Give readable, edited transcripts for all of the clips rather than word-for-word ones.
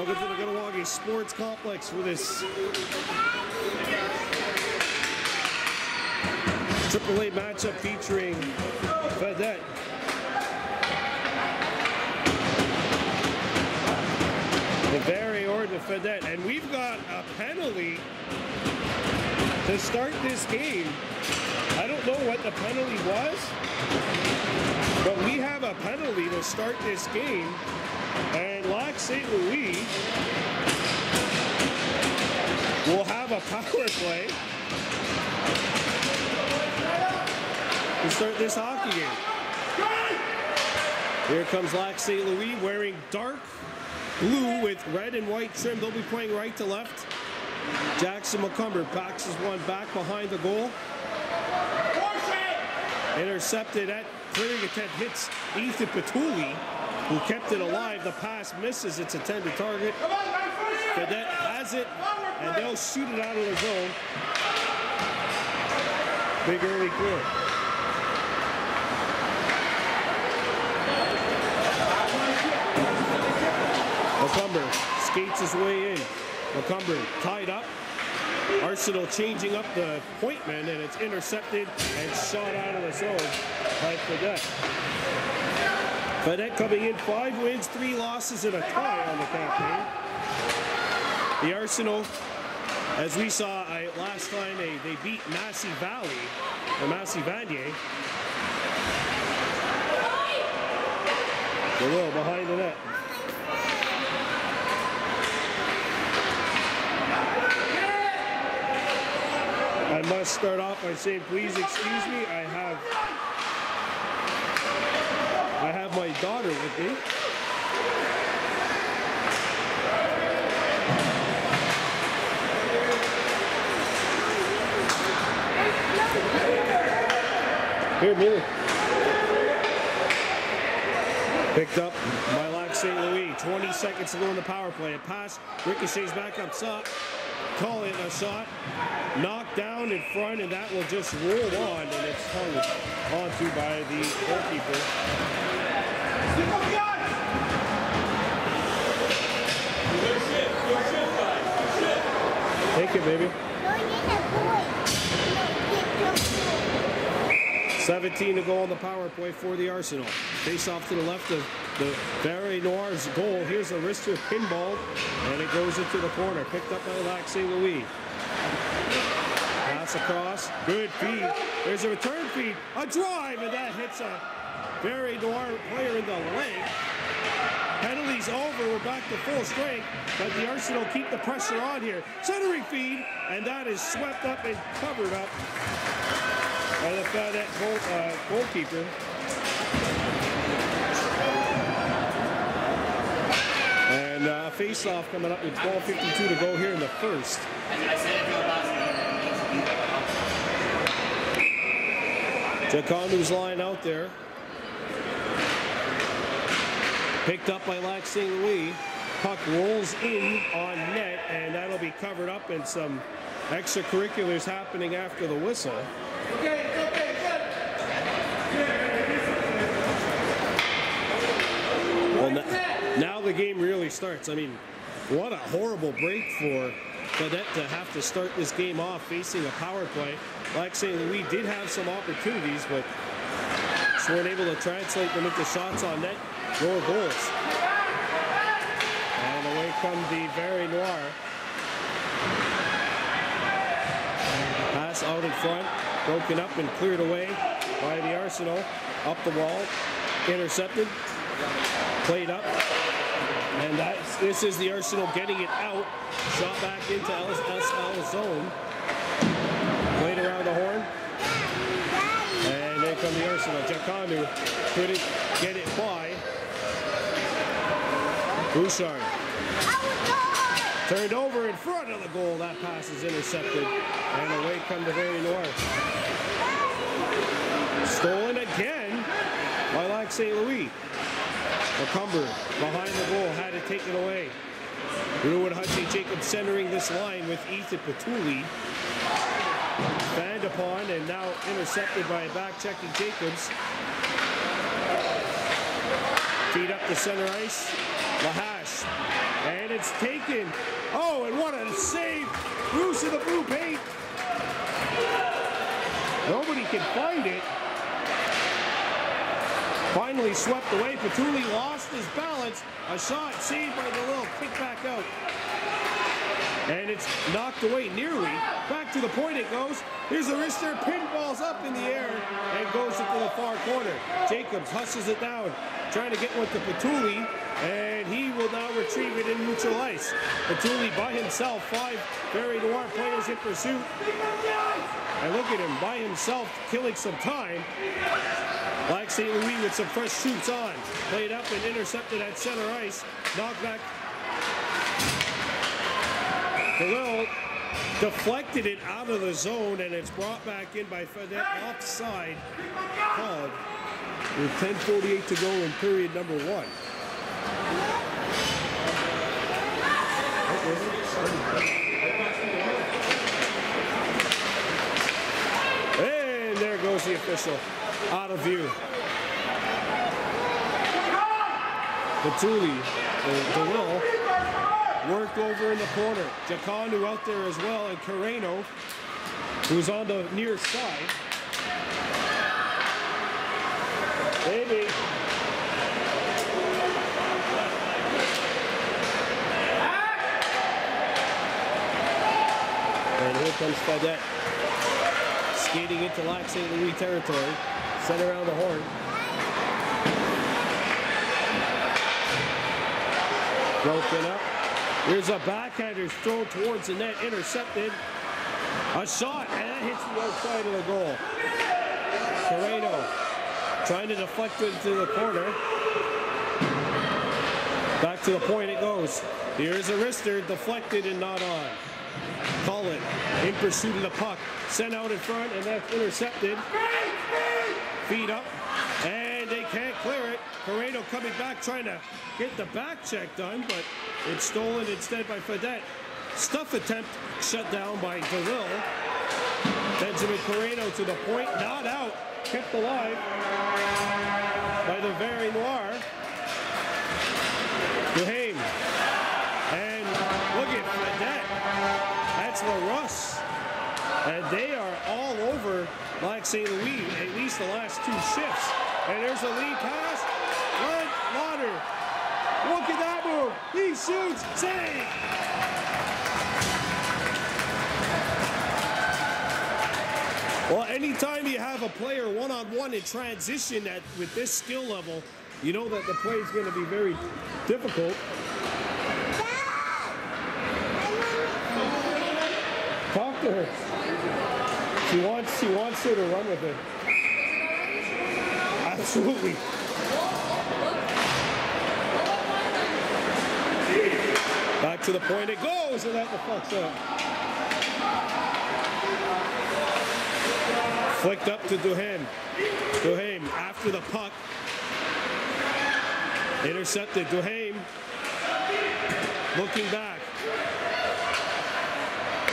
Welcome to the Ganawagi Sports Complex for this AAA matchup featuring Fadette. The Vert or the Fadette. And we've got a penalty to start this game. I don't know what the penalty was, but we have a penalty to start this game. And Lac St. Louis will have a power play to start this hockey game. Here comes Lac St. Louis wearing dark blue with red and white trim. They'll be playing right to left. Jackson McCumber backs his one back behind the goal. Intercepted at clearing attempt, hits Ethan Petuli, who kept it alive. The pass misses its intended target. Fadette has it, and they'll shoot it out of the zone. Big early clear. McCumber skates his way in. McCumber tied up. Arsenal changing up the point man, and it's intercepted and shot out of the zone by Fadette. Fadette coming in 5 wins, 3 losses, and a tie on the campaign. The Arsenal, as we saw last time, they beat Massey Valley, or Massey Vanier. The will behind the net. I must start off by saying, please excuse me, I have my daughter with me. Here, Millie. Picked up by Lac St. Louis. 20 seconds to go in the power play. A pass, ricochets back up top. Call it a shot. Knocked down in front, and that will just roll on, and it's hung onto by the goalkeeper. Take it, baby. 17 to go on the power play for the Arsenal. Face off to the left of the Vert Noir's goal. Here's a wrister pinball, and it goes into the corner. Picked up by Lac St. Louis. Pass across. Good feed. There's a return feed. A drive, and that hits a Vert Noir player in the leg. Penalty's over. We're back to full strength, but the Arsenal keep the pressure on here. Centering feed, and that is swept up and covered up by the Fadette goalkeeper. And face-off coming up with 12:52 to go here in the first. Jakondu's line out there. Picked up by Lac St. Louis. Puck rolls in on net, and that'll be covered up, and some extracurriculars happening after the whistle. Well, now the game really starts. I mean, what a horrible break for Fadette to have to start this game off facing a power play. Lac St. Louis did have some opportunities, but just weren't able to translate them into shots on net or goals. And away come the Vert Noir. Pass out in front, broken up and cleared away by the Arsenal. Up the wall, intercepted, played up, and this is the Arsenal getting it out. Shot back into SL zone. Played around the horn. And there come the Arsenal. Jakondu couldn't get it by. Bouchard. Turned over in front of the goal. That pass is intercepted. And away come the Vert Noir. Stolen again by Lac St. Louis. McCumber behind the goal, had it taken away. Ruin Hutchie Jacobs centering this line with Ethan Petuli. Fanned upon and now intercepted by a back-checking Jacobs. Feed up the center ice. Lahash. And it's taken. Oh, and what a save. Bruce in the blue paint. Nobody can find it. Finally swept away. Petuli lost his balance. A shot saved by the little kick back out. And it's knocked away nearly. Back to the point it goes. Here's the wrister. Pinballs up in the air and goes into the far corner. Jacobs hustles it down. Trying to get one to Petuli. And he will now retrieve it in neutral ice. Petuli by himself. 5 very Noir players in pursuit. And look at him by himself killing some time. Black St. Louis with some fresh troops on. Played up and intercepted at center ice. Knocked back. DeLille deflected it out of the zone, and it's brought back in by Fadette offside called with 10:48 to go in period number 1. And there goes the official out of view. Petuli, DeLille, worked over in the corner. Jacanu out there as well, and Carreno, who's on the near side. Maybe. And here comes Fadette. Skating into Lac St. Louis territory. Sent around the horn. Broken up. Here's a backhander thrown towards the net, intercepted. A shot, and that hits the outside of the goal. Carreno trying to deflect it to the corner. Back to the point it goes. Here's a wrister, deflected and not on. Cullen in pursuit of the puck. Sent out in front, and that's intercepted. Feed up, and they can't clear it. Carreno coming back, trying to get the back check done, but it's stolen instead by Fadette. Stuff attempt shut down by DeLille. Benjamin Carreno to the point, not out. Kept alive by the very Noir. Duhaime. And look at Fadette. That's LaRusse. And they are all over Lac St. Louis, at least the last 2 shifts. And there's a lead pass. Lauder. Look at that move. He shoots. Save. Well, anytime you have a player one-on-one in transition with this skill level, you know that the play is going to be very difficult. Talk to her. She wants her to run with it. Absolutely. Back to the point it goes, and that deflects up. Flicked up to Duhaime. Duhaime after the puck. Intercepted. Duhaime looking back.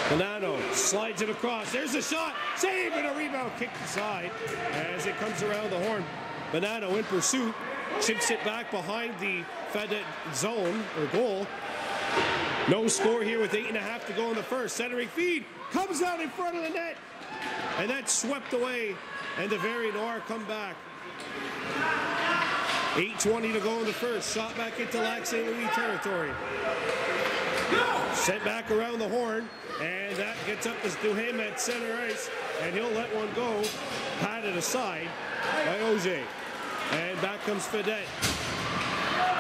Bonanno slides it across. There's a shot. Save and a rebound kicked aside as it comes around the horn. Bonanno in pursuit. Chips it back behind the Fadette zone or goal. No score here with 8.5 to go in the first. Centering feed comes out in front of the net. And that's swept away. And the very Noir come back. 8:20 to go in the first. Shot back into Lac St. Louis territory. Sent back around the horn. And that gets up to Duhaime at center ice. And he'll let one go. Patted aside by Auger. And back comes Fadette.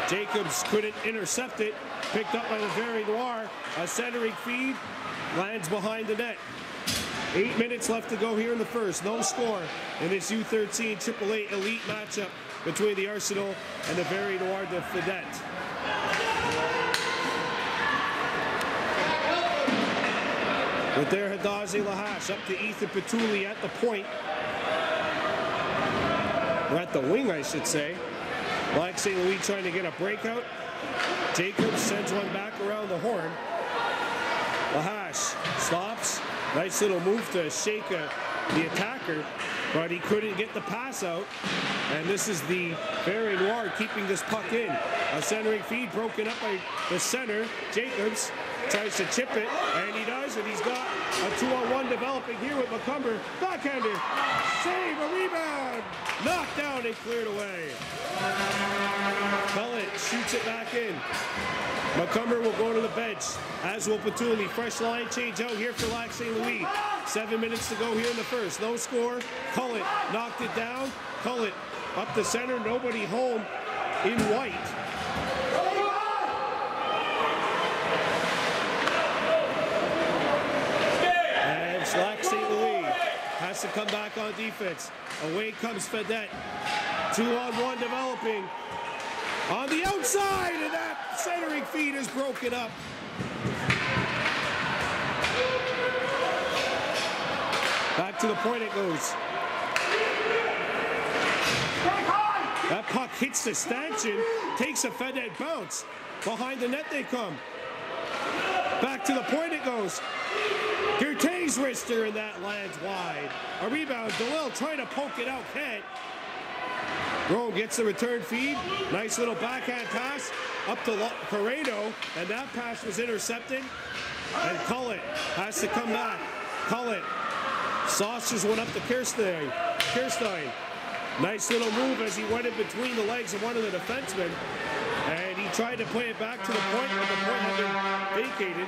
Jacobs couldn't intercept it. Picked up by the very Noir. A centering feed. Lands behind the net. 8 minutes left to go here in the first. No score in this U13 AAA elite matchup between the Arsenal and the very Noir de Fadette. With their Hadazi Lahash up to Ethan Petuli at the point. Or at the wing, I should say. Lac St. Louis trying to get a breakout. Jacobs sends one back around the horn. Lahash stops. Nice little move to shake the attacker. but he couldn't get the pass out. And this is the Vert Noir keeping this puck in. A centering feed broken up by the center. Jacobs tries to chip it, and he does, and he's got a 2-on-1 developing here with McCumber. Backhander, save, a rebound, knocked down and cleared away. Pellet shoots it back in. McCumber will go to the bench, as will Patuli. Fresh line change out here for Lac St. Louis. 7 minutes to go here in the first. No score. Cullet knocked it down. Cullet up the center. Nobody home in white. And Lac St. Louis has to come back on defense. Away comes Fadette. 2-on-1 developing. On the outside, and that centering feed is broken up. Back to the point it goes. That puck hits the stanchion, takes a Fadette bounce. Behind the net they come. Back to the point it goes. Gertay's wrister, and that lands wide. A rebound, DeLille trying to poke it out, can't. Rome gets the return feed. Nice little backhand pass up to Corrado, and that pass was intercepted. And Cullet has to come back. Cullet saucers one up to Kirstein. Nice little move as he went in between the legs of one of the defensemen. And he tried to play it back to the point, but the point had been vacated.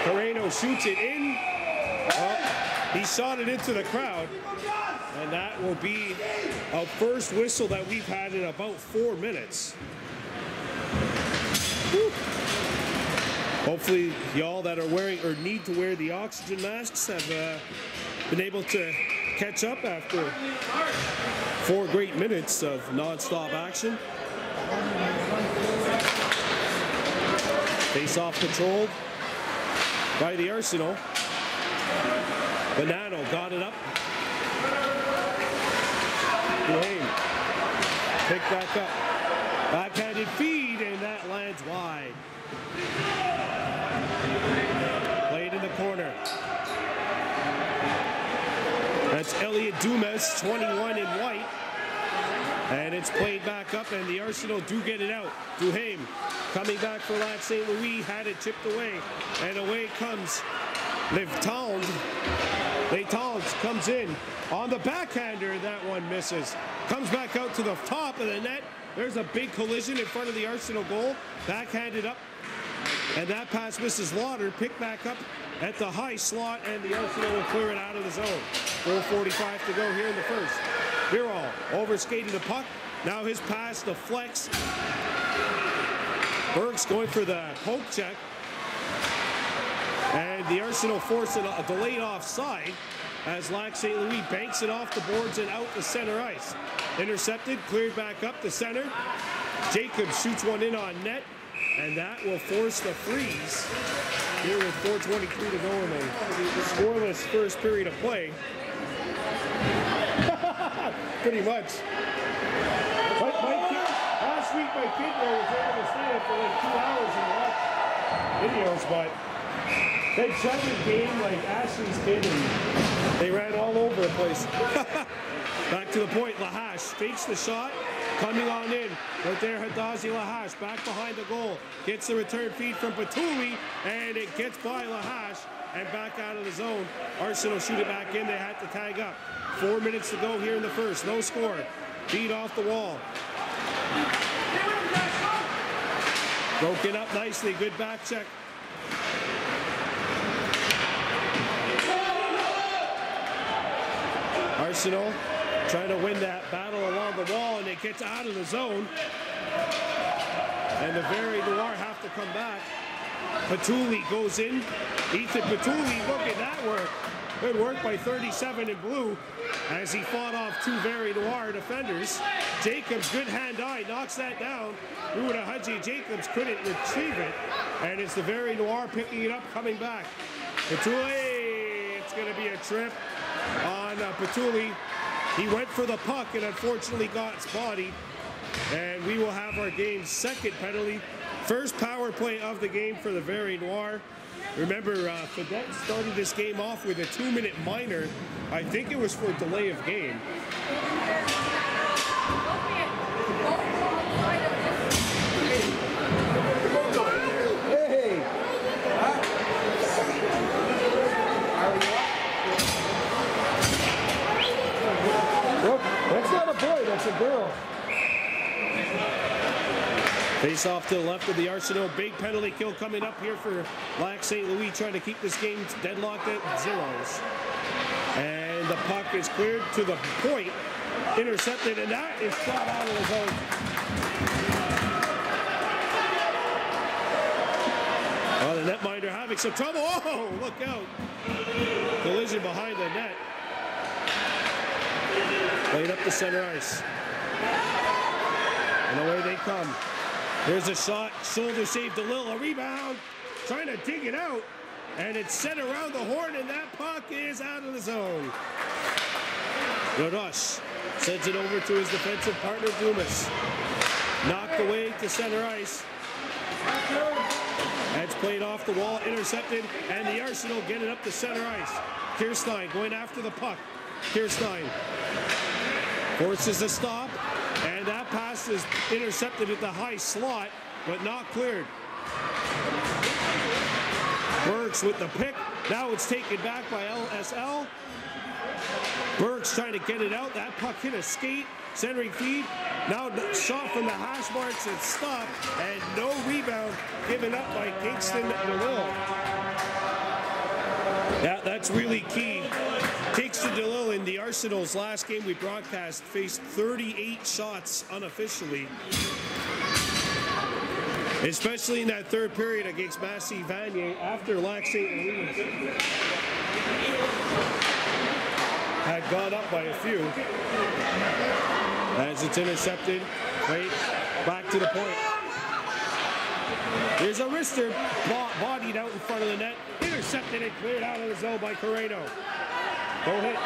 Corrado shoots it in. He shot it into the crowd, and that will be a first whistle that we've had in about 4 minutes. Woo. Hopefully y'all that are wearing or need to wear the oxygen masks have been able to catch up after 4 great minutes of non-stop action. Face-off controlled by the Arsenal. Bonanno got it up. Duhame picked back up. Backhanded feed, and that lands wide. Played in the corner. That's Elliot Dumas, 21 in white. And it's played back up, and the Arsenal do get it out. Duhame coming back for Lac St. Louis, had it chipped away. And away comes Leitons comes in on the backhander, that one misses. Comes back out to the top of the net. There's a big collision in front of the Arsenal goal. Backhanded up, and that pass misses Lauder. Picked back up at the high slot, and the Arsenal will clear it out of the zone. 4:45 to go here in the first. Birol overskating the puck. Now his pass deflects. Berg's going for the poke check. And the Arsenal force a delayed offside as Lac St. Louis banks it off the boards and out the center ice. Intercepted, cleared back up the center. Jacobs shoots one in on net, and that will force the freeze here with 4:23 to go in a scoreless first period of play. Pretty much. Last week my kid was able to stay up for like 2 hours and watch videos, but they shut the game like Ashley's kid, and they ran all over the place. Back to the point, Lahash fakes the shot, coming on in. Right there, Hadazi Lahash back behind the goal. Gets the return feed from Patuli, and it gets by Lahash and back out of the zone. Arsenal shoot it back in, they had to tag up. 4 minutes to go here in the first, no score. Feed off the wall. Broken up nicely, good back check. Arsenal trying to win that battle along the wall, and it gets out of the zone. And the Vert Noir have to come back. Patuli goes in. Ethan Patuli, look at that work. Good work by 37 in blue as he fought off 2 Vert Noir defenders. Jacobs, good hand-eye, knocks that down. Ruda Hadji Jacobs couldn't retrieve it. And it's the Vert Noir picking it up, coming back. Patuli, it's going to be a trip on Patuli. He went for the puck and unfortunately got spotty. And we will have our game's second penalty First power play of the game for the Vert Noir. Remember, Fadette started this game off with a 2-minute minor. I think it was for delay of game. Hey! Look, that's not a boy, that's a girl. Face off to the left of the Arsenal. Big penalty kill coming up here for Lac St. Louis, trying to keep this game deadlocked at zeros. And the puck is cleared to the point, intercepted, and that is shot out of the zone. Oh, the netminder having some trouble. Oh, look out. Collision behind the net. Played up the center ice. And away they come. There's a shot, shoulder save to Lil, a rebound, trying to dig it out, and it's sent around the horn, and that puck is out of the zone. Rodosh sends it over to his defensive partner, Dumas. Knocked away to center ice. That's played off the wall, intercepted, and the Arsenal get it up to center ice. Kirstein going after the puck. Kirstein forces a stop. And that pass is intercepted at the high slot, but not cleared. Burks with the pick. Now it's taken back by LSL. Burks trying to get it out. That puck hit a skate. Centering feed. Now shot from the hash marks and stopped. And no rebound given up by Kingston DeLille. Yeah, that's really key. Kingston DeLille in the Arsenal's last game we broadcast faced 38 shots unofficially. Especially in that third period against Massey Vanier after Lac St. Louis had gone up by a few. As it's intercepted, right back to the point. There's a wrister bodied out in front of the net. Intercepted and cleared out of the zone by Corrado. Go hit.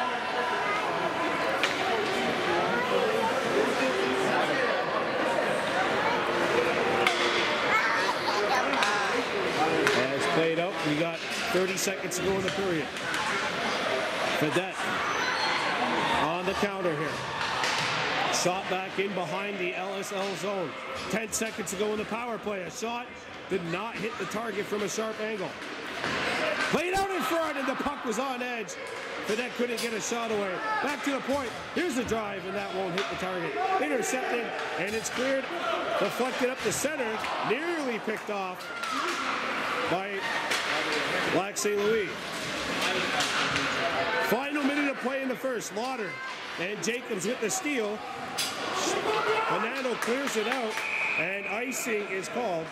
As played out, we got 30 seconds to go in the period. Fadette on the counter here. Shot back in behind the LSL zone. 10 seconds to go in the power play. A shot did not hit the target from a sharp angle. Played out in front, and the puck was on edge. Fadette couldn't get a shot away. Back to the point. Here's the drive, and that won't hit the target. Intercepted, and it's cleared. Deflected up the center. Nearly picked off by Lac St. Louis. Final minute of play in the first. Lauder and Jacobs with the steal. Bonanno clears it out, and icing is called.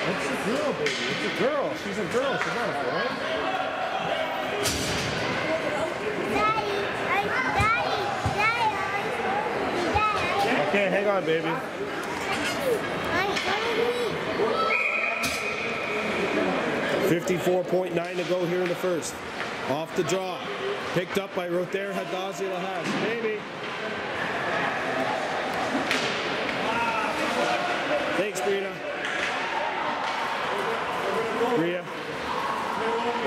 It's a girl, baby. It's a girl. She's a girl. She's not a boy. Okay, hang on, baby. 54.9 to go here in the first. Off the draw. Picked up by Roter Hadazi Lahash. Baby. Thanks, Brina. Bria.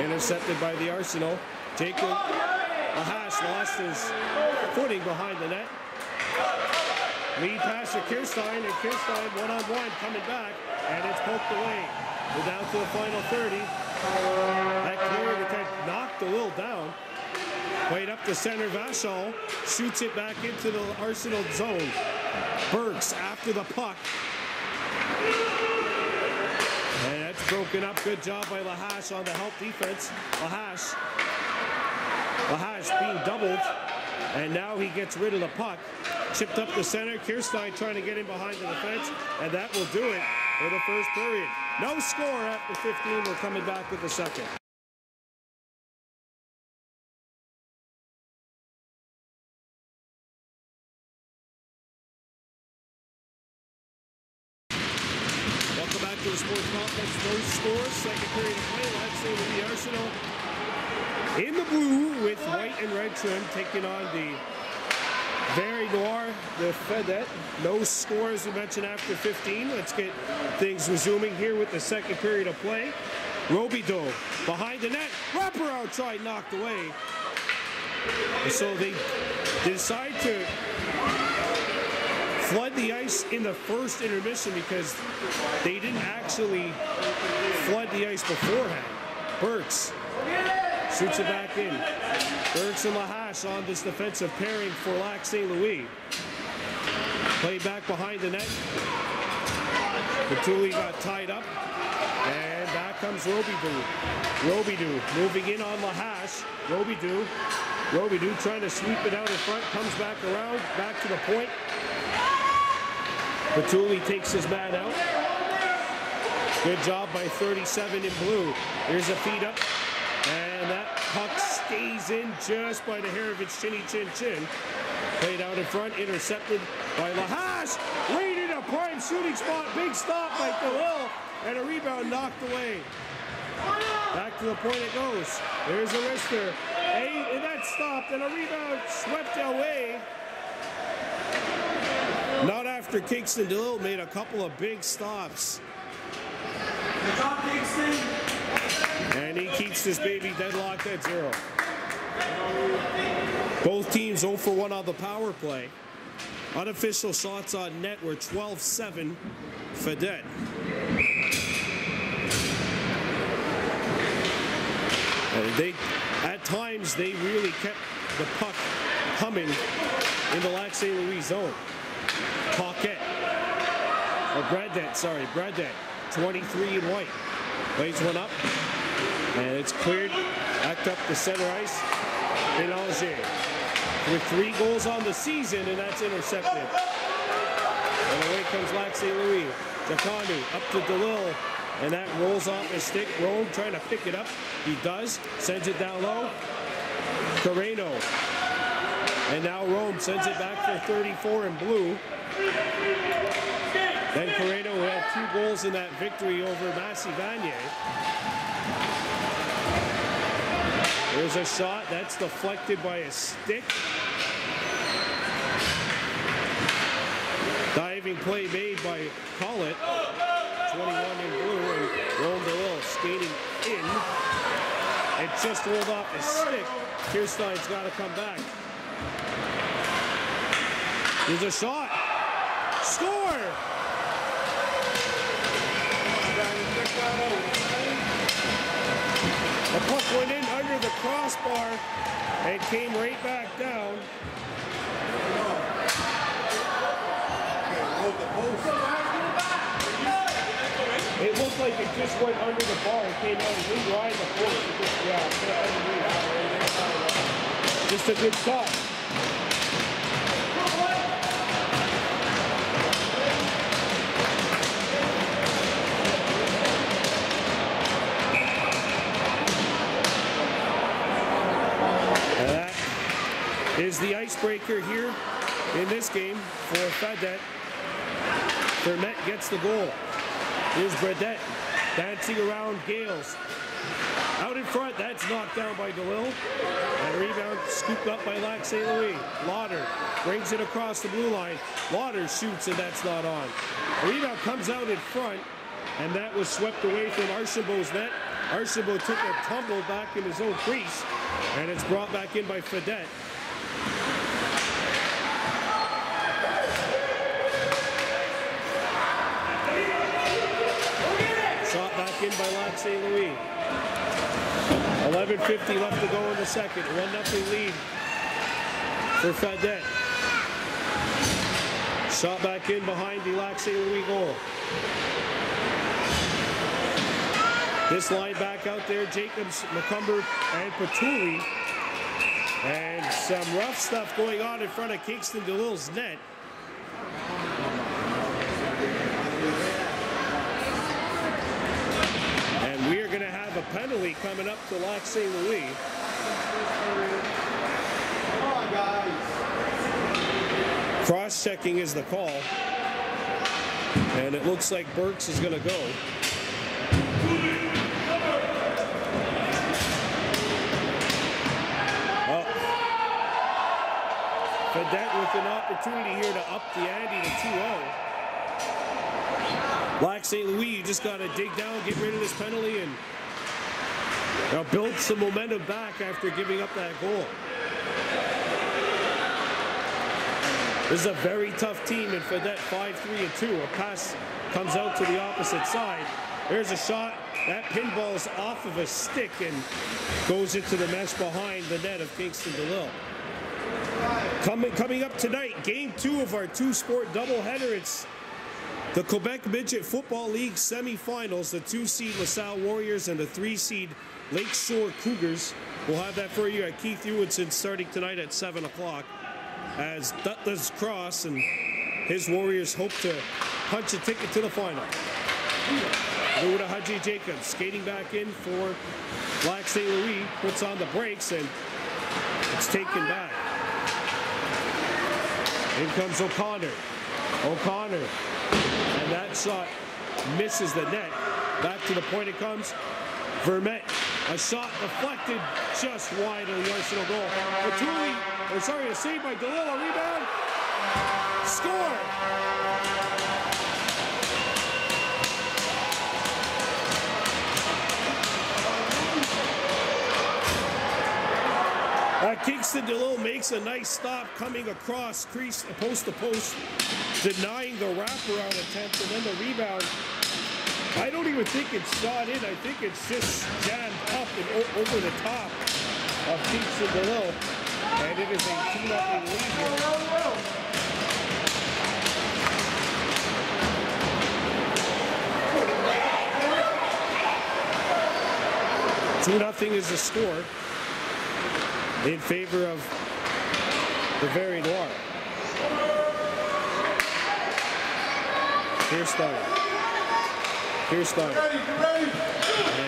Intercepted by the Arsenal. Jacob Lahash lost his footing behind the net. Lead pass to Kirstein, and Kirstein one-on-one coming back, and it's poked away. We're down to the final 30. That cleared attempt knocked DeLille down. Played up to center. Vachon shoots it back into the Arsenal zone. Burks after the puck. And that's broken up. Good job by Lahash on the help defense. Lahash being doubled. And now he gets rid of the puck. Chipped up the center. Kirstein trying to get in behind the defense. And that will do it for the first period. No score after 15. We're coming back with the second. Welcome back to the Sports Complex. Those scores. Second period of play. Lac St. Louis Arsenal in the blue with white and red trim, taking on the Very Noir, the Fadette. No score, as we mentioned, after 15. Let's get things resuming here with the second period of play. Robidoux behind the net. Wraparound try knocked away. So they decide to flood the ice in the first intermission because they didn't actually flood the ice beforehand. Burks shoots it back in. Burks and Lahache on this defensive pairing for Lac St. Louis. Play back behind the net. Patuli got tied up. And back comes Robidoux. Robidoux moving in on Lahache. Robidoux trying to sweep it out in front. Comes back around. Back to the point. Patuli takes his man out. Good job by 37 in blue. Here's a feed up. And that puck stays in just by the hair of its chinny chin chin. Played out in front, intercepted by Lahache. Right in a prime shooting spot. Big stop by DeLille. And a rebound knocked away. Back to the point it goes. There's a wrister. And that stopped and a rebound swept away. Not after Kingston DeLille made a couple of big stops. And he keeps this baby deadlocked at 0. Both teams 0 for 1 on the power play. Unofficial shots on net were 12-7 Fadette. At times, they really kept the puck coming in the Lac St. Louis zone. Bradette, 23 in white. Plays one up, and it's cleared back up the center ice in Angers. With 3 goals on the season, and that's intercepted. And away comes Lac St. Louis. Jacanu up to DeLille, and that rolls off his stick. Rome trying to pick it up. He does. Sends it down low. Carreno. And now Rome sends it back for 34 in blue. Then Carreno, who had 2 goals in that victory over Massey Vanier. There's a shot. That's deflected by a stick. Diving play made by Collett. 21 in blue, and Rome DeLille skating in. It just rolled off his stick. Kirstein's got to come back. There's a shot. Score! The puck went in under the crossbar and came right back down. It looked like it just went under the bar and came out and ride the post. Just a good shot. That is the icebreaker here in this game for Fadette. Vermette gets the goal. Here's Bradette dancing around Gales. Out in front, that's knocked down by DeLille. And rebound scooped up by Lac St. Louis. Lauder brings it across the blue line. Lauder shoots, and that's not on. The rebound comes out in front, and that was swept away from Archambault's net. Archambault took a tumble back in his own crease, and it's brought back in by Fadette. Shot back in by Lac St. Louis. 11:50 left to go in the second. 1-0 lead for Fadette. Shot back in behind the Lac St. Louis goal. This line back out there, Jacobs, McCumber, and Patuli. And some rough stuff going on in front of Kingston DeLille's net. And we are going to have a penalty coming up to Lac St. Louis. Come on, guys. Cross-checking is the call. And it looks like Burks is going to go. Fadette with an opportunity here to up the ante to 2-0. Lac St. Louis, you just got to dig down, get rid of this penalty, and build some momentum back after giving up that goal. This is a very tough team in Fadette, 5-3-2. A pass comes out to the opposite side. There's a shot. That pinball's off of a stick and goes into the mesh behind the net of Kingston DeLille. Coming up tonight, game 2 of our 2-sport doubleheader. It's the Quebec Midget Football League semifinals. The 2-seed LaSalle Warriors and the 3-seed Lakeshore Cougars. We'll have that for you at Keith Ewenson starting tonight at 7 o'clock. As Dutla's cross and his Warriors hope to punch a ticket to the final. Luda Haji Jacobs skating back in for Lac St. Louis, puts on the brakes and it's taken back. In comes O'Connor. O'Connor, and that shot misses the net. Back to the point it comes. Vermette, a shot deflected just wide of the Arsenal goal. A save by DeLille, rebound, score! Kingston DeLille makes a nice stop coming across crease, post to post, denying the wraparound attempt, and then the rebound. I don't even think it's shot in. I think it's just jammed up and over the top of Kingston DeLille. And it is a 2-0 lead here. 2-0 is the score in favor of the Very Noir. Here's Stein. And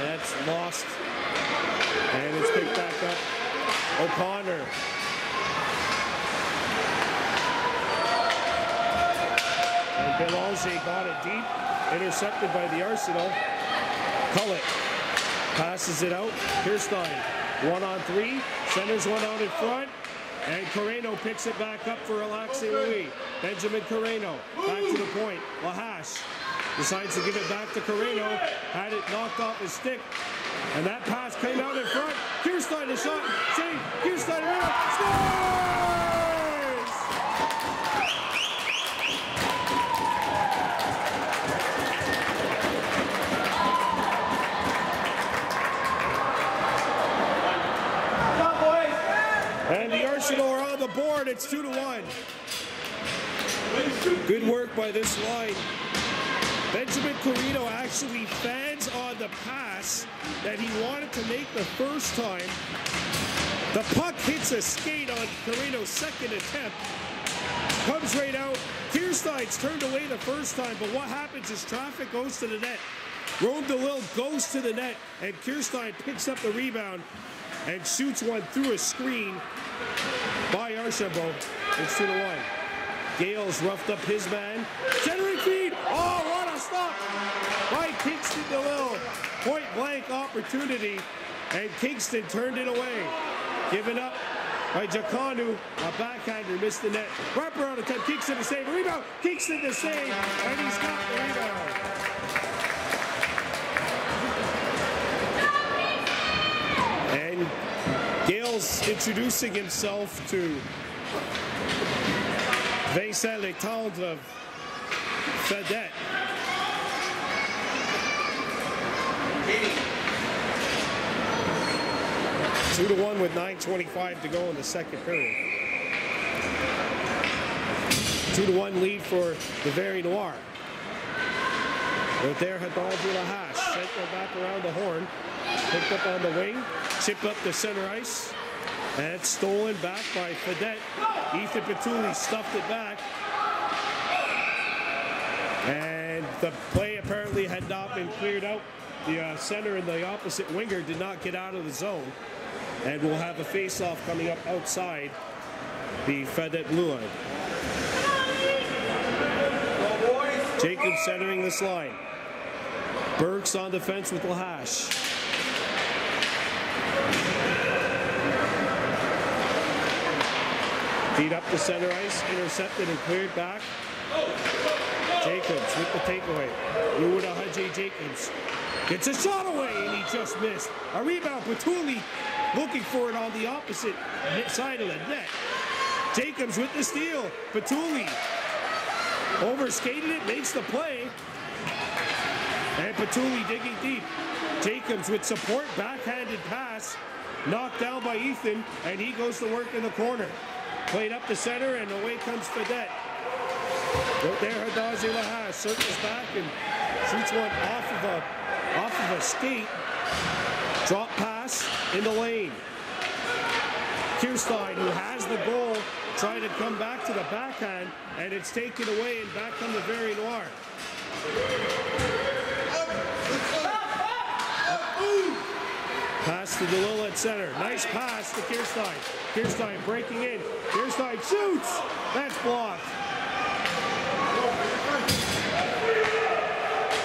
that's lost. And it's picked back up. O'Connor. And Belanger got it deep. Intercepted by the Arsenal. Cullett passes it out. Kirstein. 1-on-3. Centers one out in front. And Carreno picks it back up for Lac St. Louis. Benjamin Carreno back to the point. Lahache decides to give it back to Carreno. Had it knocked off his stick. And that pass came out in front. Kirstein, a shot. Save. Kirstein, scores! And the Arsenal are on the board. It's 2-1. Good work by this line. Benjamin Carreno actually fans on the pass that he wanted to make the first time. The puck hits a skate on Carreno's second attempt. Comes right out. Kirstein's turned away the first time, but what happens is traffic goes to the net. Rome DeLille goes to the net, and Kirstein picks up the rebound and shoots one through a screen by Archambault. It's 2-1. Gales roughed up his man. Centering feed. Oh, what a stop by Kingston DeLille. Point blank opportunity, and Kingston turned it away. Given up by Giacondo. A backhander missed the net. Wraparound attempt. Kingston to save. Rebound. Kingston to save, and he's got the rebound. And Gales introducing himself to Vincent Letendre of Fadette. 2-1 with 9:25 to go in the second period. 2-1 lead for the Very Noir. Right there, Hidalgo Lahache sent them back around the horn, picked up on the wing, chipped up the center ice, and it's stolen back by Fadette. Ethan Petulli stuffed it back. And the play apparently had not been cleared out. The center and the opposite winger did not get out of the zone. And we'll have a face-off coming up outside the Fadette blue line. Jacobs centering this line. Burks on defense with Lahache. Feed up the center ice, intercepted and cleared back. Jacobs with the takeaway. Ruda Haji Jacobs gets a shot away and he just missed. A rebound, Patuli looking for it on the opposite side of the net. Jacobs with the steal. Patuli overskated it, makes the play. And Patuli digging deep. Jacobs with support, backhanded pass. Knocked down by Ethan, and he goes to work in the corner. Played up the center, and away comes Fadette. Right there, Hadazi Lahas circles back and shoots one off of a skate. Drop pass in the lane. Kirstein, who has the goal, trying to come back to the backhand, and it's taken away, and back come the very Noir. Pass to DeLille at center. Nice pass to Kirstein. Kirstein breaking in. Kirstein shoots. That's blocked.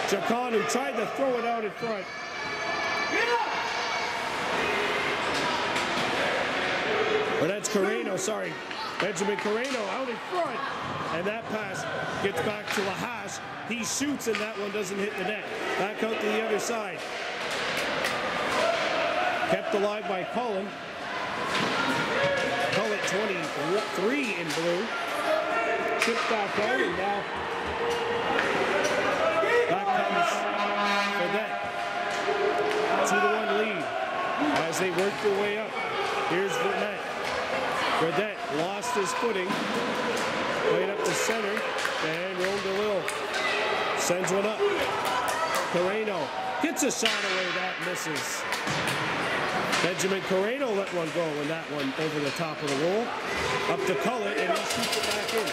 Jaconu tried to throw it out in front. Or that's Carreno, sorry. Benjamin Carreno out in front. And that pass gets back to Lahas. He shoots and that one doesn't hit the net. Back out to the other side. Kept alive by Cullen. Cullen 23 in blue. Chipped back out and now back comes Fadette. 2-1 lead as they work their way up. Here's Vert. Fadette lost his footing. Played up the center and rolled the Lil. Sends one up. Carreno gets a shot away, that misses. Benjamin Carreno let one go, and that one over the top of the wall. Up to Cullen, and he shoots it back in.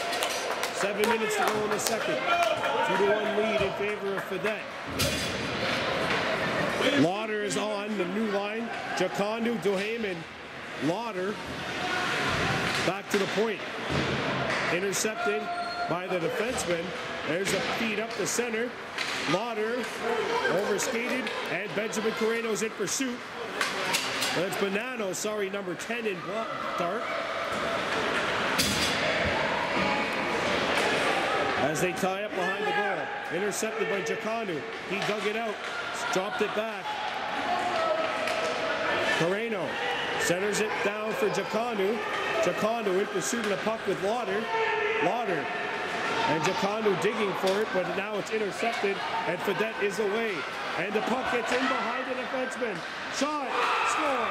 7 minutes to go in the second. 2-1 lead in favor of Fadette. Lauder is on the new line. Jaconu, Duhayman, Lauder. Back to the point. Intercepted by the defenseman. There's a feed up the center. Lauder overskated, and Benjamin Carreno's in pursuit. That's Bonanno, sorry, number 10 in dark. As they tie up behind the goal. Intercepted by Jaconu. He dug it out, dropped it back. Carreno centers it down for Jaconu. Jaconu in pursuit of the puck with Lauder. Lauder. And Jaconu digging for it, but now it's intercepted, and Fadette is away. And the puck gets in behind the defenseman. Shot, score.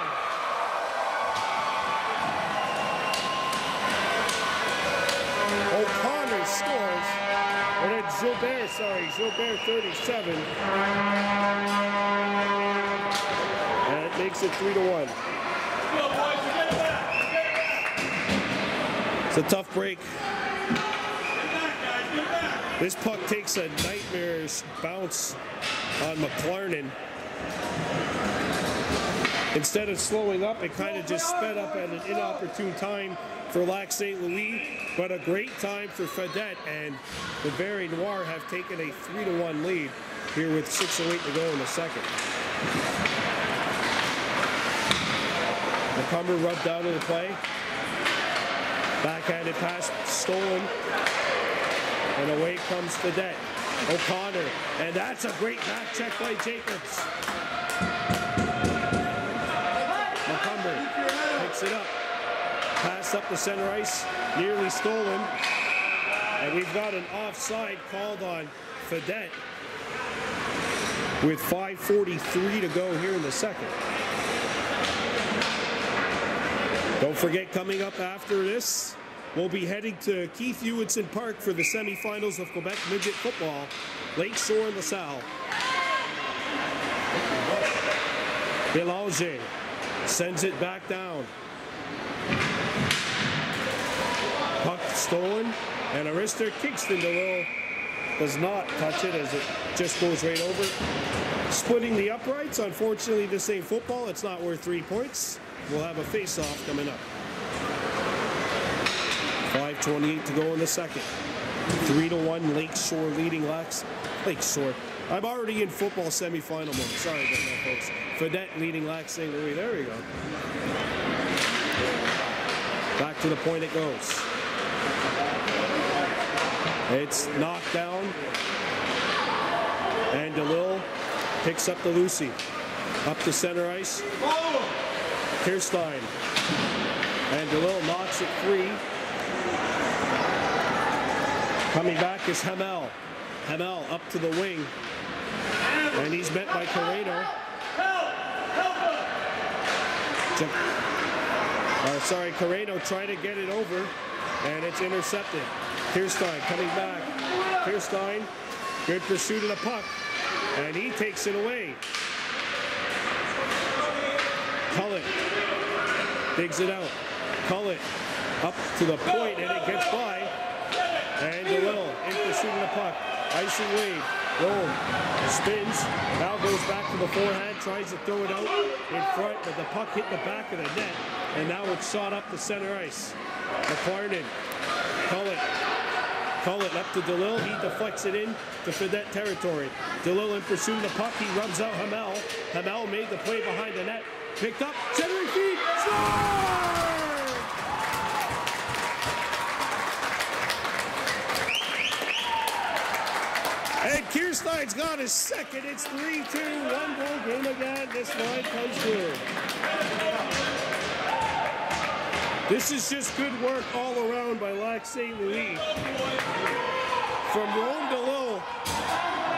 O'Connor scores. And then Gilbert 37. And it makes it 3-1. It's a tough break. This puck takes a nightmarish bounce on McLarnon. Instead of slowing up, it kind of just sped up at an inopportune time for Lac St. Louis, but a great time for Fadette, and the very Noir have taken a 3-1 lead here with 6:08 to go in the second. McCumber rubbed out of the play. Backhanded pass stolen. And away comes Fadette. O'Connor. And that's a great back check by Jacobs. McCumber picks it up. Pass up the center ice. Nearly stolen. And we've got an offside called on Fadette with 5:43 to go here in the second. Don't forget, coming up after this, we'll be heading to Keith Hewitson Park for the semifinals of Quebec Midget Football, Lakeshore and LaSalle. Belanger sends it back down. Puck stolen, and Arista Kingston DeLille does not touch it as it just goes right over. Splitting the uprights. Unfortunately, this ain't football. It's not worth 3 points. We'll have a face-off coming up. 5:28 to go in the second. 3-1 Lakeshore leading Lakeshore. I'm already in football semifinal mode. Sorry about that, folks. Fadette leading Lac St. Louis. There we go. Back to the point it goes. It's knocked down. And DeLille picks up the Lucy. Up to center ice. Kirstein. And DeLille knocks it free. Coming back is Hamel. Hamel up to the wing. And he's met by Carreno. Carreno trying to get it over. And it's intercepted. Kirstein coming back. Kirstein, good pursuit of the puck. And he takes it away. Cullet digs it out. Cullet up to the point, and it gets by. And DeLille in pursuit of the puck. Icing wave. Boom. Spins. Now goes back to the forehand. Tries to throw it out in front, but the puck hit the back of the net. And now it's shot up the center ice. McLarnon. Cullet. Cullet up to DeLille. He deflects it in to Fadette territory. DeLille in pursuit of the puck. He rubs out Hamel. Hamel made the play behind the net. Picked up. Centering feet. Score! And Kirstein's got his second. It's 3-2. One-goal game again. This line comes through. This is just good work all around by Lac St. Louis. From Rome DeLille,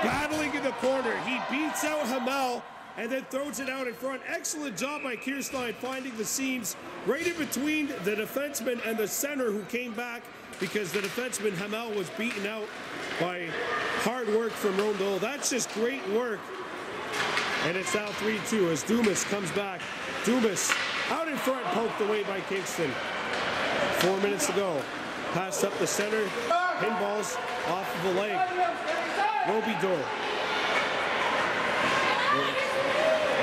battling in the corner. He beats out Hamel and then throws it out in front. Excellent job by Kirstein finding the seams right in between the defenseman and the center who came back because the defenseman Hamel was beaten out by hard work from Rome DeLille. That's just great work. And it's now 3-2 as Dumas comes back. Dumas out in front, poked away by Kingston. 4 minutes to go. Pass up the center. Pinballs off of the leg. Robidor.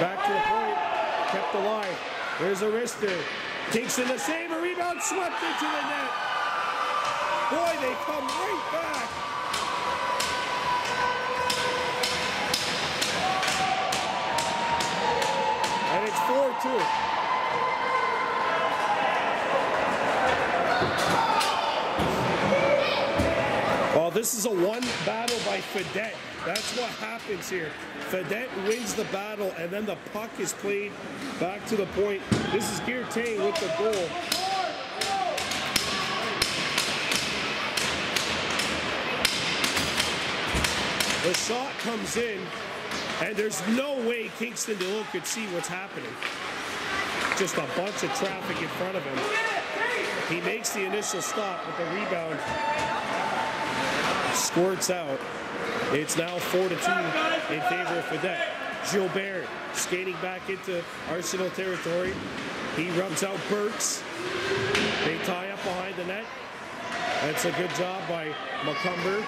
Back to the point. Kept alive. There's a wrister. Kingston the save. A rebound swept into the net. Boy, they come right back. And it's 4-2. Well, this is a one battle by Fadette. That's what happens here. Fadette wins the battle, and then the puck is played back to the point. This is Guertain with the goal. The shot comes in, and there's no way Kingston DeLille could see what's happening. Just a bunch of traffic in front of him. He makes the initial stop, but the rebound squirts out. It's now 4-2 in favor of Fadette. Gilbert skating back into Arsenal territory. He rubs out Burks. They tie up behind the net. That's a good job by McCumber.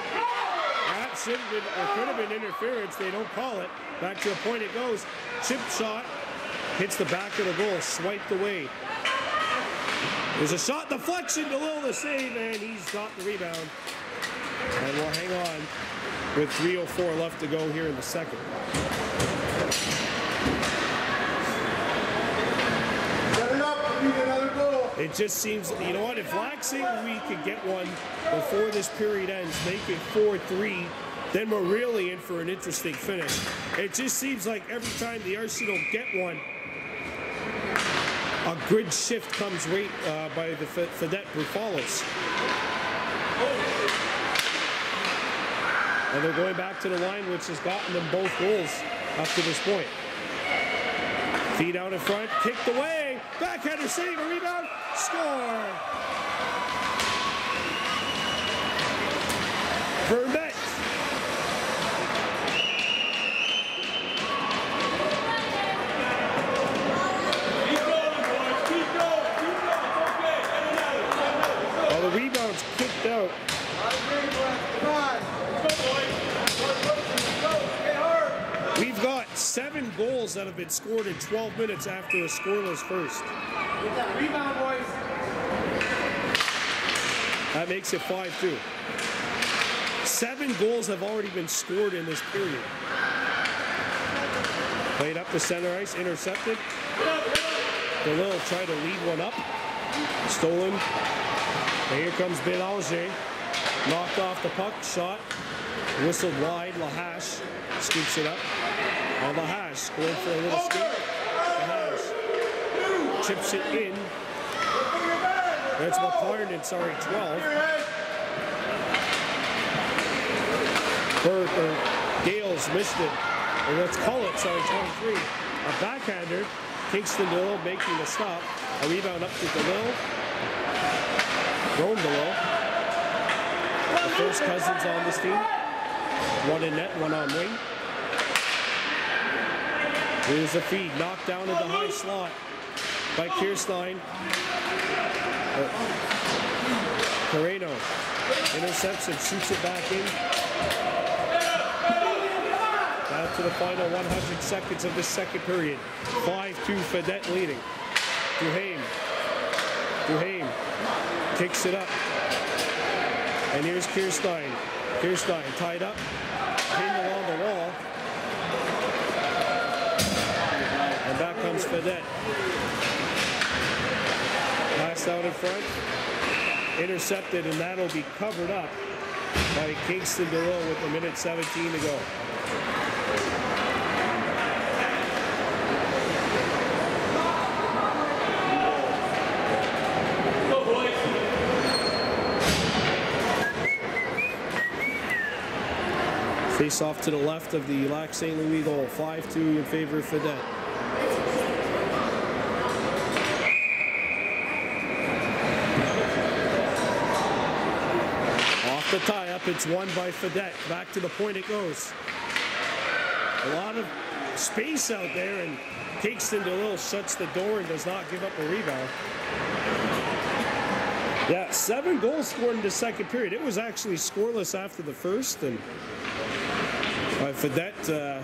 That should have been, or could have been interference. They don't call it. Back to the point it goes. Chip shot. Hits the back of the goal. Swiped away. There's a shot deflection. DeLille the save, and he's got the rebound. And we'll hang on with 3:04 left to go here in the second. Set it up. We need another goal. It just seems, you know what, if Lac St. Louis could get one before this period ends, make it 4-3, then we're really in for an interesting finish. It just seems like every time the Arsenal get one, a grid shift comes right by the Fadette who follows. And they're going back to the line, which has gotten them both goals up to this point. Feet out in front, kicked away, backhander save, a rebound, score! Vert. Well, the rebound's kicked out. We've got 7 goals that have been scored in 12 minutes after a scoreless first. Rebound, boys. That makes it 5-2. 7 goals have already been scored in this period. Played up the center ice, intercepted. DeLille tried to lead one up. Stolen. And here comes Bélanger. Knocked off the puck. Shot. Whistled wide. Lahache scoops it up. And Lahache going for a little skate. Lahache chips it in. That's McLaren, sorry, 12. Vert, or Gales missed it. Or let's call it, sorry, 23. A backhander. Kingston DeLille making the stop. A rebound up to DeLille. Rome DeLille. The first Cousins on this team. One in net, one on wing. Here's the feed. Knocked down in the high slot by Kirstein. Carreno intercepts and shoots it back in. Down to the final 100 seconds of this second period. 5-2 Fadette leading. Duhaime kicks it up. And here's Kirstein. Kirstein tied up. Pinned along the wall. And back comes Fadette. Pass out in front. Intercepted, and that'll be covered up by Kingston DeLille with 1:17 to go. Face off to the left of the Lac St. Louis goal. 5-2 in favor of Fadette. Off the tie-up, it's won by Fadette. Back to the point it goes. A lot of space out there, and Kingston DeLille shuts the door and does not give up a rebound. Yeah, 7 goals scored in the second period. It was actually scoreless after the first, and Fadette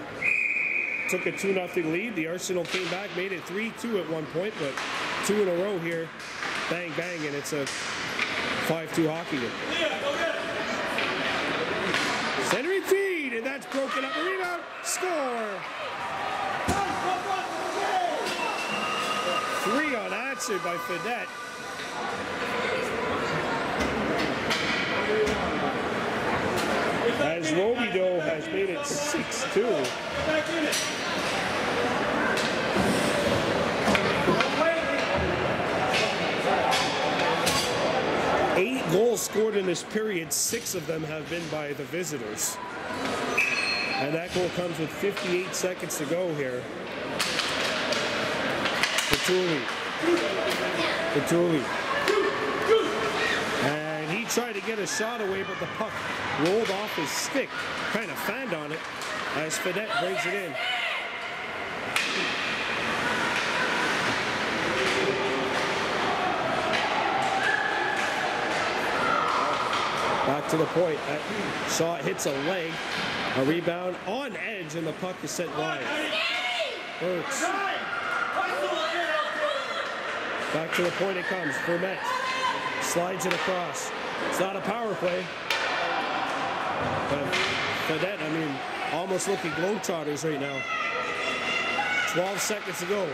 took a 2-0 lead. The Arsenal came back, made it 3-2 at one point, but 2 in a row here. Bang, bang, and it's a 5-2 hockey game. Centering feed, and that's broken up. A rebound, score! 3 unanswered by Fadette. As Robidoux has made it 6-2. 8 goals scored in this period. 6 of them have been by the visitors. And that goal comes with 58 seconds to go here. Petulli. And he tried to get a shot away, but the puck rolled off his stick. Kind of fanned on it as Fadette brings it in. Back to the point. That shot hits a leg. A rebound on edge, and the puck is sent wide. Hurts. Back to the point it comes. Vermette slides it across. It's not a power play. But Fadette, I mean, almost looking globetrotters right now. 12 seconds to go.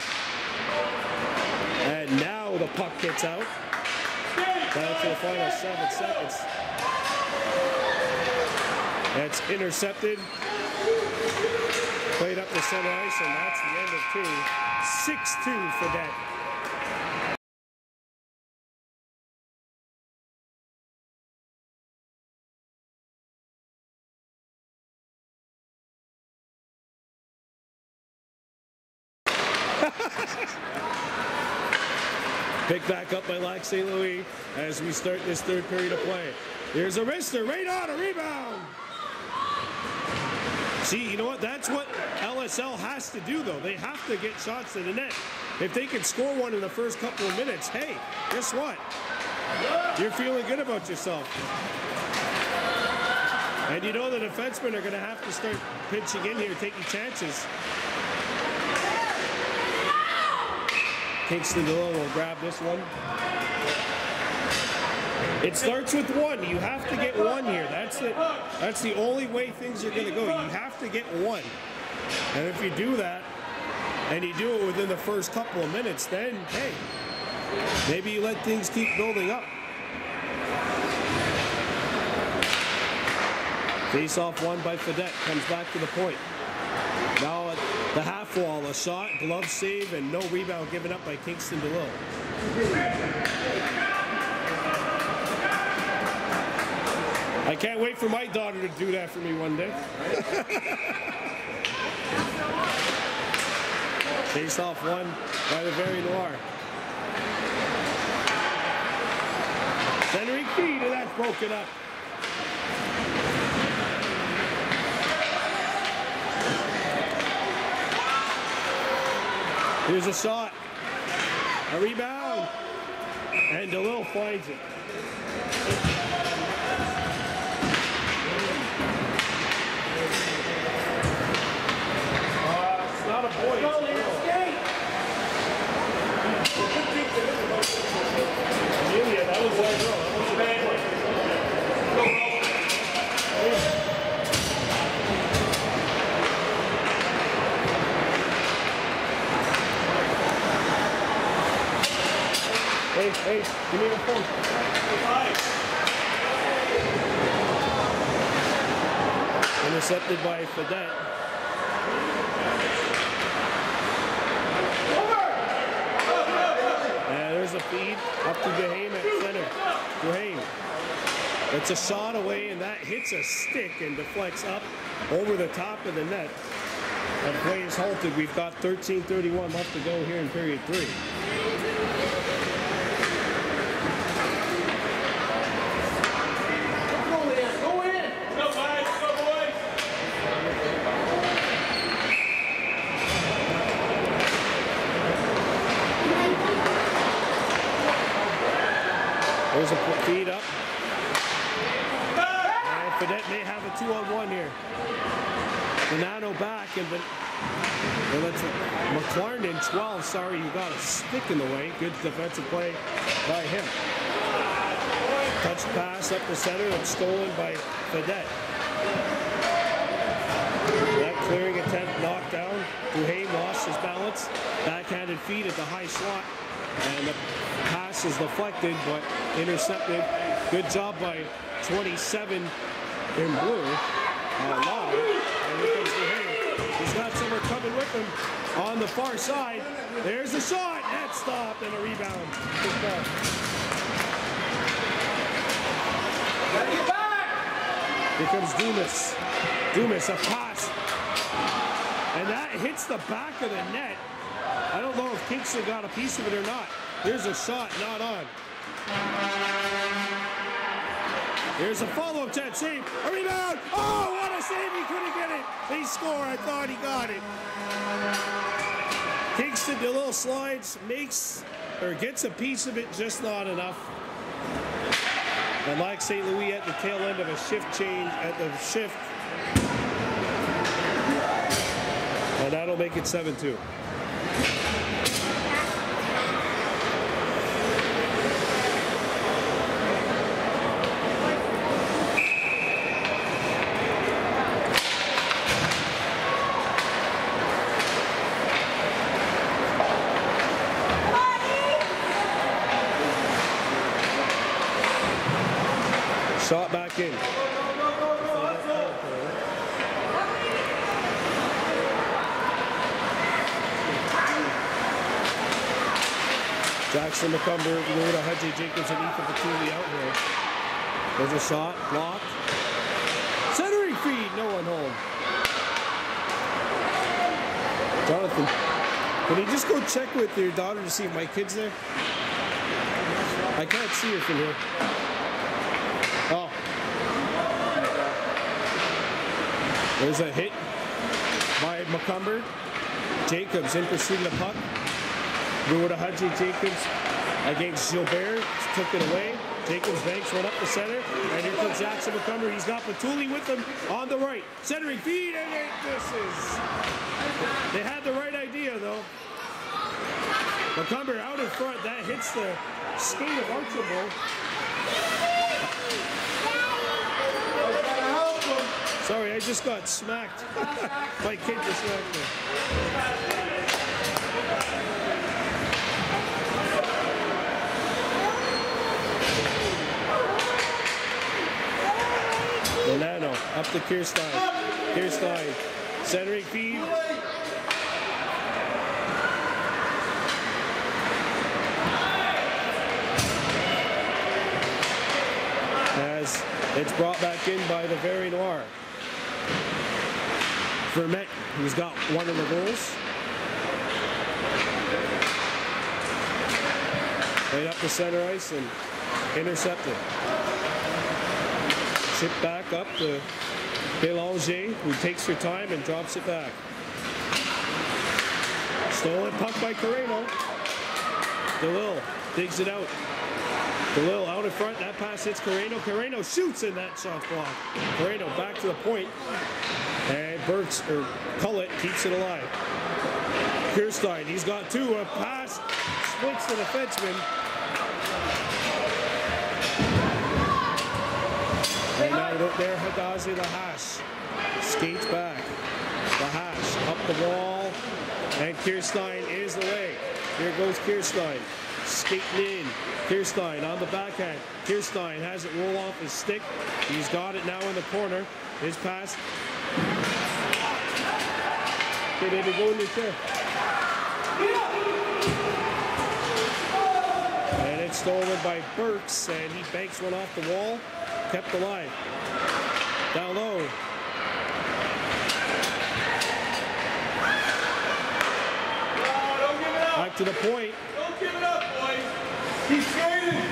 And now the puck gets out. Down to the final 7 seconds. That's intercepted. Played up the center ice, and that's the end of 2. 6-2 Fadette. Picked back up by Lac St. Louis as we start this third period of play. Here's a wrister, right on, a rebound. See, you know what? That's what LSL has to do, though. They have to get shots to the net. If they can score one in the first couple of minutes, hey, guess what? You're feeling good about yourself. And you know the defensemen are going to have to start pitching in here, taking chances. Kingston DeLille will grab this one. It starts with 1. You have to get 1 here. That's the only way things are going to go. You have to get 1. And if you do that, and you do it within the first couple of minutes, then, hey, Maybe you let things keep building up. Face off one by Fadette, comes back to the point. Now at the half wall, a shot, glove save, and no rebound given up by Kingston DeLille. I can't wait for my daughter to do that for me one day. Face off one by the very Noir. Centering feed, and that's broken up. Here's a shot, a rebound, and DeLille finds it. It's not a boy. Amelia, that was one girl. That was a bad one. Hey, give me the phone. Intercepted by Fadette. And there's a feed up to Duhame at center. Duhame. It's a shot away, and that hits a stick and deflects up over the top of the net. That play is halted. We've got 13:31 left to go here in period 3. There's a feed up. And Fadette may have a 2-on-1 here. Bonanno back, and that's McClarnon 12. Sorry, you got a stick in the way. Good defensive play by him. Touch pass up the center and stolen by Fadette. That clearing attempt knocked down. Duhame lost his balance. Backhanded feed at the high slot. And the pass is deflected, but intercepted. Good job by 27 in blue. Long. And here comes Duhame. He's got someone coming with him on the far side. There's the shot. Net stop and a rebound. Good ball. Get back! Here comes Dumas. Dumas, a pass. And that hits the back of the net. I don't know if Kingston got a piece of it or not. Here's a shot, not on. Here's a follow-up chance, save, a rebound. Oh, what a save, he couldn't get it. They score, I thought he got it. Kingston DeLille slides, makes, or gets a piece of it, just not enough. And like St. Louis at the tail end of a shift change, at the shift. And that'll make it 7-2. Shot back in. Jackson McCumber, Luna, Hudgy, Jacobs, and Ethan Patuli out here. There's a shot, blocked. Centering feed, no one home. Jonathan, can you just go check with your daughter to see if my kid's there? I can't see her from here. Oh. There's a hit by McCumber. Jacobs in pursuit of the puck. Ruda Hudgy Jacobs against Gilbert. Took it away. Jacobs banks run up the center. And here comes Jackson McCumber. He's got Patuli with him on the right. Centering feed, and it misses. They had the right idea, though. McCumber out in front. That hits the skate of Archibald. Sorry, I just got smacked. My kid just smacked me. up to Kirstein. Kirstein, centering feed. As it's brought back in by the very Noir. Vert, he's got one of the goals. Right up the center ice and intercepted. Chip back up to Bélanger, who takes her time and drops it back. Stolen puck by Carreno. DeLille digs it out. DeLille out in front. That pass hits Carreno. Carreno shoots in that shot block. Carreno back to the point. And Cullett keeps it alive. Kirstein, he's got two. A pass splits the defenseman. And now there, Hadazi Lahash skates back. Lahash up the wall. And Kirstein is away. Here goes Kirstein. Skating in. Kirstein on the backhand. Kirstein has it roll off his stick. He's got it now in the corner. His pass. Okay, baby, go in your chair. And it's stolen by Burks, and he banks one off the wall. Kept alive. Down low. Don't give it up. Back to the point. Don't give it up, boys. Keep skating.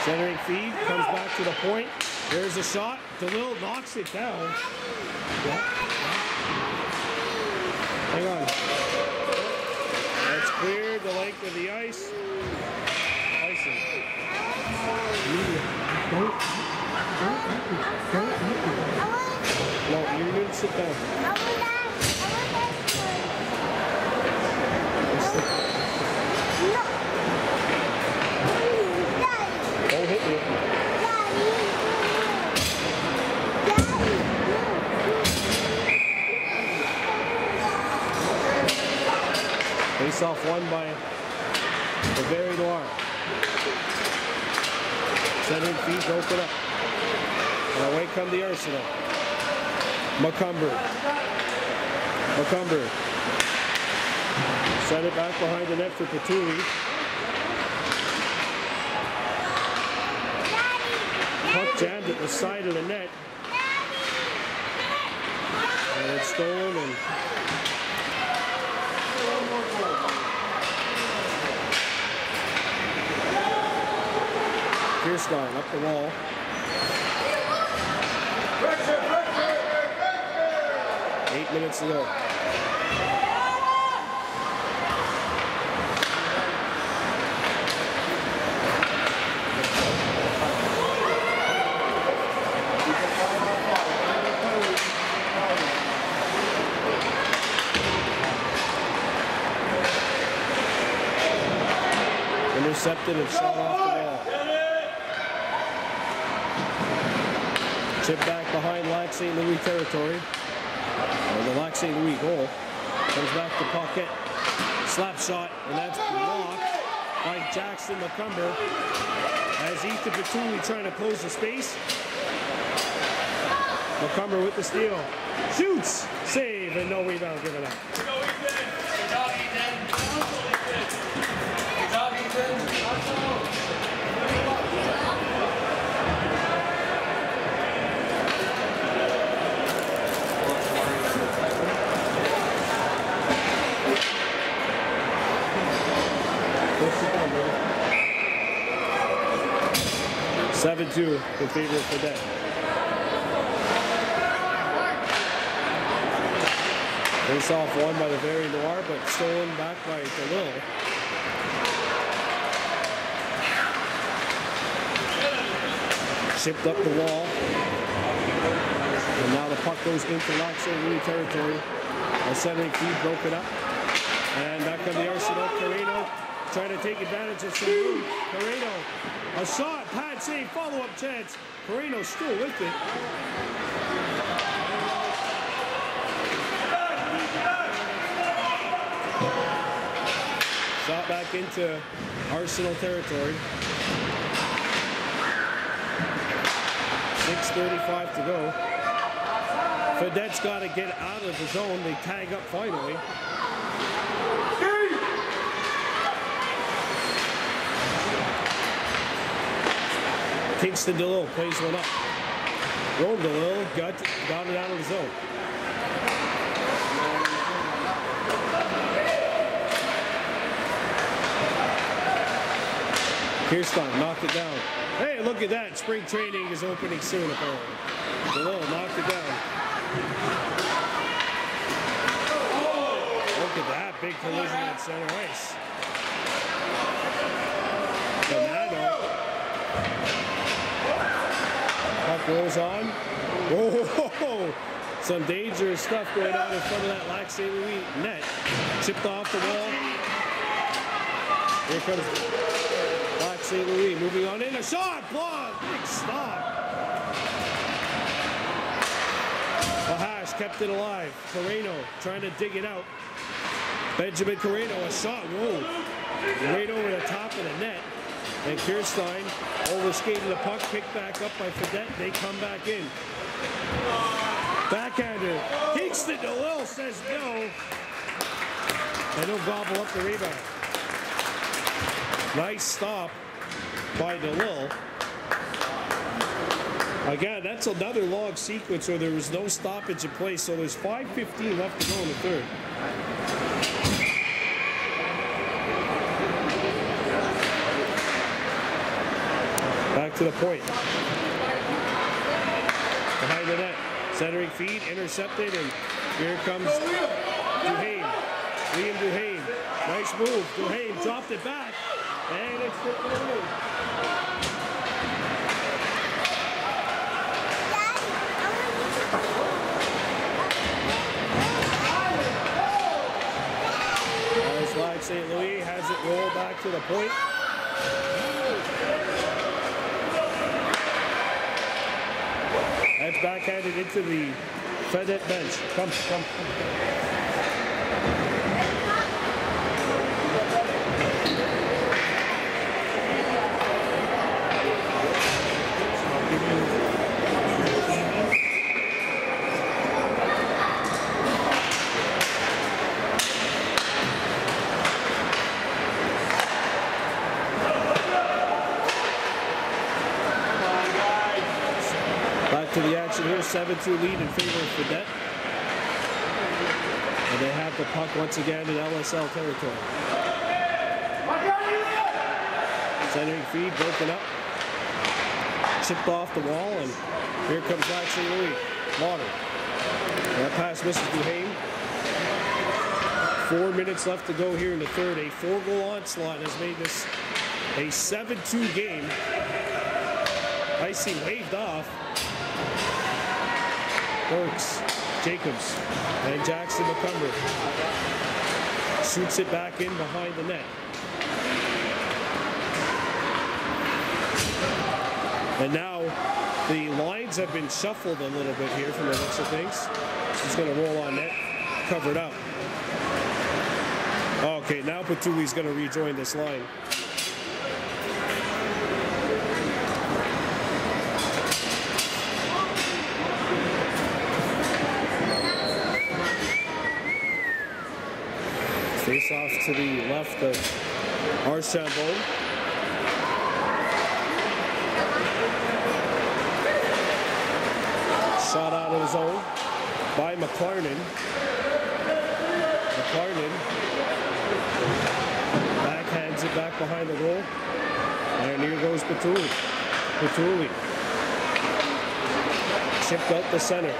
Centering feed, comes back to the point. There's a shot. DeLille knocks it down. Hang on. That's cleared the length of the ice. Icing. No, you need to sit down. Don't hit me. Face off won by the very Noir. Centering feed broken up. And away come the Arsenal. McCumber. Set it back behind the net for Petuli. Puck jammed at the side of the net. And it's stolen and Kirstein up the wall. Pressure. 8 minutes to go. Intercepted and shot off the wall. Chip back behind Lac St. Louis territory. Or the Lac St. Louis goal. Comes back to Paquette. Slap shot, and that's blocked by Jackson McCumber. As Ethan Petuli trying to close the space. McCumber with the steal. Shoots! Save, and no rebound given up. Seven 7-2 in favor of Fadette. Face off won by the very Noir, but stolen back by DeLille. Chipped up the wall. And now the puck goes into Lac St. Louis territory. A centering feed broken up. And back on the Arsenal. Carreno trying to take advantage of some room. Carreno, a shot, pad save, follow-up chance. Carreno still with it. back into Arsenal territory. 6:35 to go. Fadette's got to get out of the zone. They tag up finally. Kingston DeLille plays one up. Rome DeLille got it out of the zone. Kirstein knocked it down. Hey, look at that. Spring training is opening soon, apparently. DeLille knocked it down. Look at that. Big collision at center ice. Banano. Puck rolls on. Whoa! Some dangerous stuff going on in front of that Lac St. Louis net. Chipped off the wall. Here comes Lac St. Louis moving on in. A shot! Blocked! Big stop. Lahash kept it alive. Carreno trying to dig it out. Benjamin Carreno, a shot. Whoa! Right over the top of the net. And Kirstein overskated the puck, picked back up by Fadette. They come back in. Backhander. Kingston DeLille says no. And he'll gobble up the rebound. Nice stop by DeLille. Again, that's another long sequence where there was no stoppage in place. So there's 5:15 left to go in the third. Back to the point. Behind the net. Centering feed, intercepted, and here comes Duhaime. Liam Duhaime. Nice move. Duhaime dropped it back, and it's tipped away. As Lac St. Louis has it roll back to the point. That's backhanded into the Fadette bench. Come. To the action here, 7-2 lead in favor of Fadette. And they have the puck once again in LSL territory. Centering feed broken up. Chipped off the wall, and here comes Lac St. Louis. Lauder. That pass misses Duhaime. 4 minutes left to go here in the third. A 4-goal onslaught has made this a 7-2 game. Icing waved off. Burks, Jacobs, and Jackson McCumber shoots it back in behind the net. And now the lines have been shuffled a little bit here from the looks of things. He's going to roll on net, covered up. Okay, now Patuli's going to rejoin this line. Face off to the left of Archambault. Shot out of the zone by McLarnon. McLarnon backhands it back behind the goal. And here goes Patuli. Patuli chipped out the center.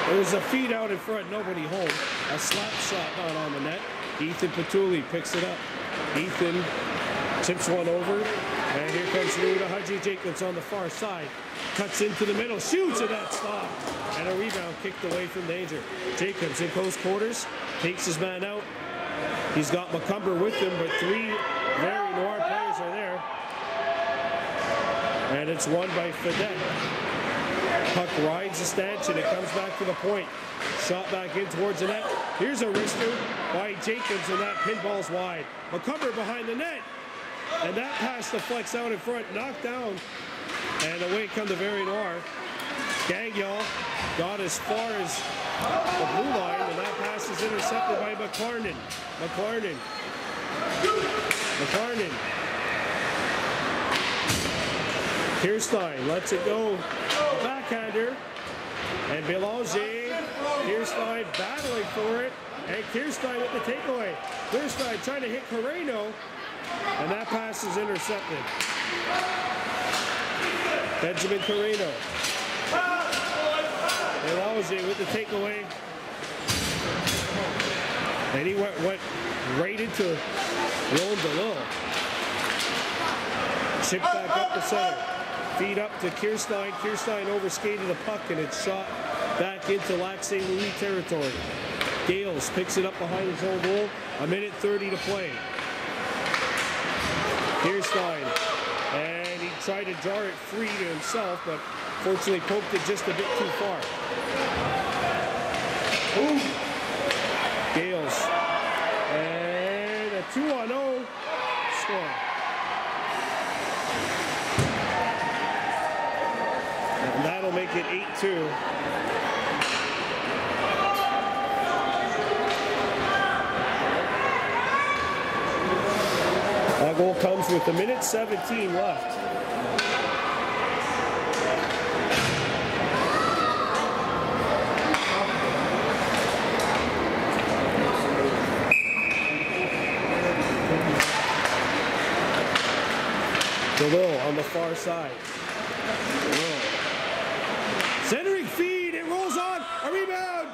There's a feed out in front, nobody home. A slap shot not on the net. Ethan Patuli picks it up. Ethan tips one over. And here comes Ruda Haji Jacobs on the far side. Cuts into the middle, shoots, and that stop. And a rebound kicked away from danger. Jacobs in close quarters, takes his man out. He's got McCumber with him, but 3 very Noir players are there. And it's won by Fadette. Puck rides the stanchion. It comes back to the point. Shot back in towards the net. Here's a wrister by Jacobs, and that pinball's wide. McCumber behind the net. And that pass deflects out in front, knocked down. And away come the Very Noir. Gagnon got as far as the blue line, and that pass is intercepted by McLarnon. McLarnon. Kirstein lets it go. Backhander. And Belanger. Kirstein battling for it. And Kirstein with the takeaway. Kirstein trying to hit Carreno. And that pass is intercepted. Benjamin Carreno. Belanger with the takeaway. And he went right into Roland DeLille. Chip back up the center. Feed up to Kirstein. Kirstein overskated the puck, and it's shot back into Lac St. Louis territory. Gales picks it up behind his own goal. 1:30 to play. Kirstein, and he tried to jar it free to himself, but fortunately poked it just a bit too far. Ooh. Gales, and a 2-on-0 score. And that'll make it 8-2. That goal comes with 1:17 left. DeLille on the far side. Centering feed, it rolls on, a rebound,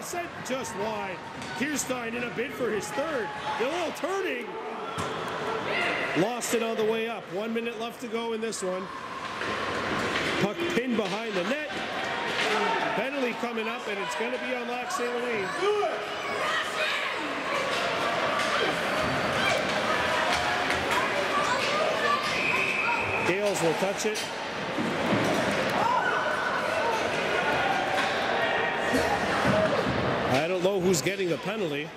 sent just wide. Kirstein in a bid for his third. DeLille turning. Lost it on the way up. 1 minute left to go in this one. Puck pinned behind the net. Penalty coming up, and it's going to be on Lac St. Louis. Gales will touch it. I don't know who's getting the penalty.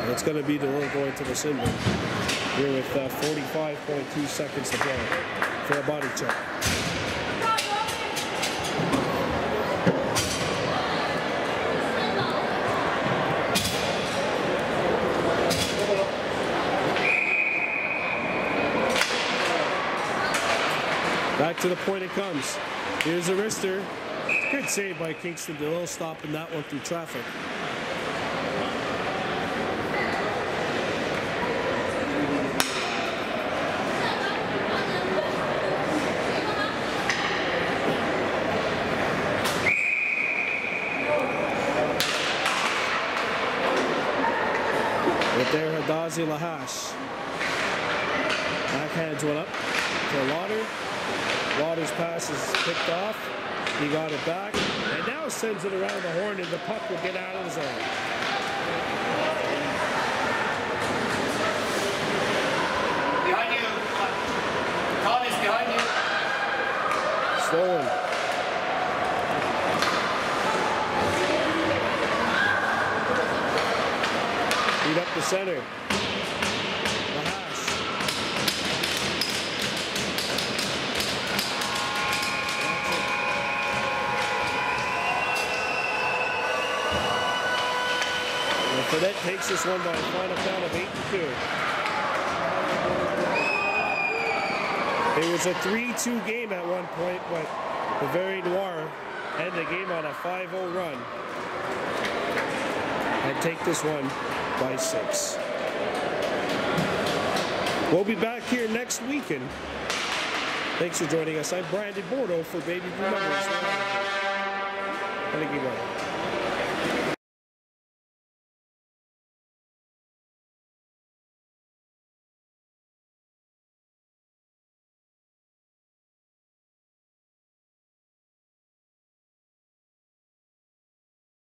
It's going to be DeLille going to the sin bin here with 45.2 seconds to play for a body check. Back to the point it comes. Here's a wrister. Good save by Kingston. DeLille stopping that one through traffic. There, Hadazi Lahash. Backhands one up to Lauder. Lauder's pass is picked off. He got it back. And now sends it around the horn, and the puck will get out of the zone. Behind you. Thomas, behind you. Stolen. Feed up the center. Lahash. And Fadette takes this one by a final count of 8-2. It was a 3-2 game at one point, but the Very Noir ended the game on a 5-0 run. And take this one by 6. We'll be back here next weekend. Thanks for joining us. I'm Brandon Bordeaux for Baby Blue Numbers. Thank you, guys.